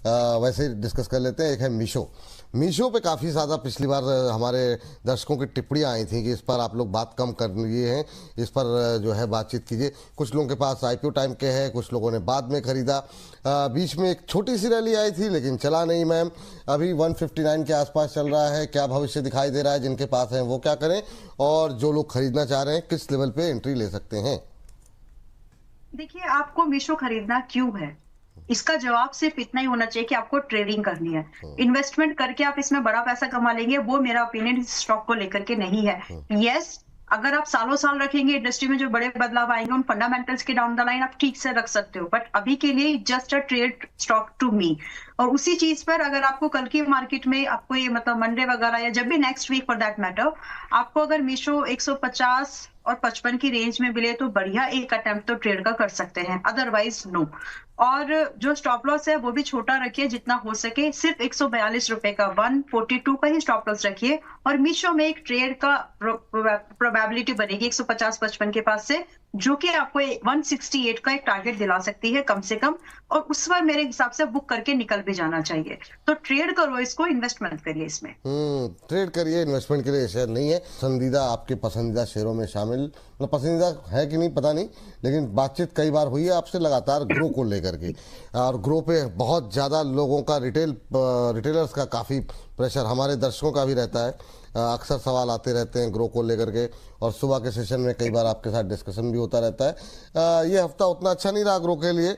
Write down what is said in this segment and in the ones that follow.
वैसे डिस्कस कर लेते हैं। एक है मीशो। मीशो पे काफ़ी ज़्यादा पिछली बार हमारे दर्शकों की टिप्पणियाँ आई थी कि इस पर आप लोग बात कम कर लिए हैं, इस पर जो है बातचीत कीजिए। कुछ लोगों के पास आईपीओ टाइम के है, कुछ लोगों ने बाद में खरीदा। बीच में एक छोटी सी रैली आई थी लेकिन चला नहीं मैम। अभी 159 के आसपास चल रहा है। क्या भविष्य दिखाई दे रहा है? जिनके पास है वो क्या करें, और जो लोग खरीदना चाह रहे हैं किस लेवल पे एंट्री ले सकते हैं? देखिए, आपको मीशो खरीदना क्यों है? इसका जवाब सिर्फ इतना ही होना चाहिए कि आपको ट्रेडिंग करनी है। इन्वेस्टमेंट करके आप इसमें बड़ा पैसा कमा लेंगे, वो मेरा ओपिनियन इस स्टॉक को लेकर के नहीं है। यस, अगर आप सालों साल रखेंगे, इंडस्ट्री में जो बड़े बदलाव आएंगे उन फंडामेंटल्स के डाउन द लाइन आप ठीक से रख सकते हो, बट अभी के लिए just a trade stock to me. और उसी चीज पर अगर आपको कल की मार्केट में आपको ये मतलब मंडे वगैरह या जब भी next week for that matter, आपको अगर मीशो 150 और 55 की रेंज में मिले तो बढ़िया एक अटेम्प्ट तो ट्रेड का कर सकते हैं, अदरवाइज नो। और जो स्टॉप लॉस है वो भी छोटा रखिए जितना हो सके, सिर्फ 142 रुपए का, 142 का ही स्टॉप लॉस रखिए। और मीशो में एक ट्रेड का प्रोबेबिलिटी बनेगी 150-55 के पास से, जो कि आपको 168 का एक टारगेट दिला सकती है कम से कम। और उस पर मेरे हिसाब से बुक करके निकल भी जाना चाहिए। तो ट्रेड करो इसको, इन्वेस्टमेंट करिए इसमें। ट्रेड करिए, इन्वेस्टमेंट के लिए शेयर नहीं है। पसंदीदा, आपके पसंदीदा शेयरों में शामिल, मतलब पसंदीदा है कि नहीं पता नहीं, लेकिन बातचीत कई बार हुई है आपसे लगातार ग्रो को लेकर के, और ग्रो पे बहुत ज़्यादा लोगों का रिटेलर्स का काफ़ी प्रेशर, हमारे दर्शकों का भी रहता है। अक्सर सवाल आते रहते हैं ग्रो को लेकर के, और सुबह के सेशन में कई बार आपके साथ डिस्कशन भी होता रहता है। ये हफ्ता उतना अच्छा नहीं रहा ग्रो के लिए,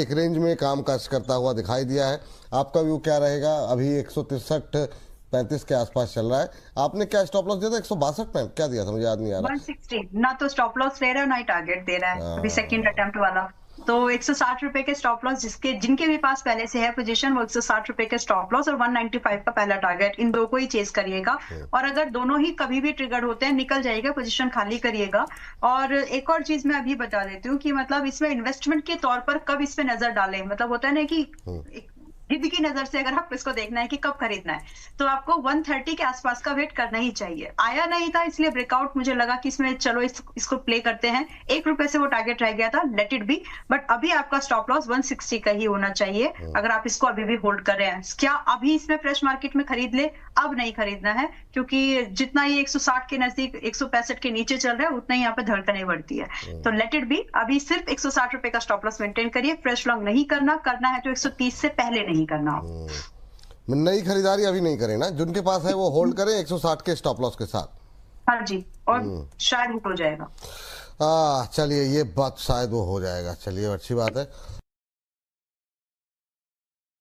एक रेंज में काम काज करता हुआ दिखाई दिया है। आपका व्यू क्या रहेगा? अभी 163-35 के आसपास चल रहा है। आपने क्या स्टॉप लॉस दिया था? 162 में क्या दिया था? मुझे याद नहीं आ रहा। 160 ना तो स्टॉप लॉस ले रहा है ना ही टारगेट दे रहा है अभी सेकंड अटेम्प्ट वाला। तो 160 रुपए के स्टॉप लॉस, जिनके भी पास पहले से है पोजीशन, वो 160 रुपए के स्टॉप लॉस और 195 का पहला टारगेट, इन दो को ही चेस करिएगा। और अगर दोनों ही कभी भी ट्रिगर होते हैं, निकल जाइएगा, पोजीशन खाली करिएगा। और एक और चीज मैं अभी बता देती हूँ कि मतलब इसमें इन्वेस्टमेंट के तौर पर कब इस पे नजर डालें, मतलब होता है ना कि गिद्ध की नजर से अगर आपको इसको देखना है कि कब खरीदना है, तो आपको 130 के आसपास का वेट करना ही चाहिए। आया नहीं था इसलिए ब्रेकआउट, मुझे लगा कि इसमें चलो इसको प्ले करते हैं। 1 रुपए से वो टारगेट रह गया था, लेट इट बी। बट अभी आपका स्टॉप लॉस 160 का ही होना चाहिए अगर आप इसको अभी भी होल्ड कर रहे हैं। क्या अभी इसमें फ्रेश मार्केट में खरीद ले? अब नहीं खरीदना है, क्योंकि जितना ये 160 के नजदीक, 165 के नीचे चल रहा है, उतना ही यहाँ पे धड़कनें बढ़ती है। तो लेट इट बी, अभी सिर्फ 160 रुपए का स्टॉप लॉस मेंटेन करिए। फ्रेश लॉन्ग नहीं करना है तो 130 से पहले नहीं करना। नई खरीदारी अभी नहीं करें ना, जिनके पास है वो होल्ड करें 160 के स्टॉप लॉस के साथ। हाँ जी, और शायद हिट हो जाएगा। चलिए, ये बात शायद वो हो जाएगा। चलिए, अच्छी बात है।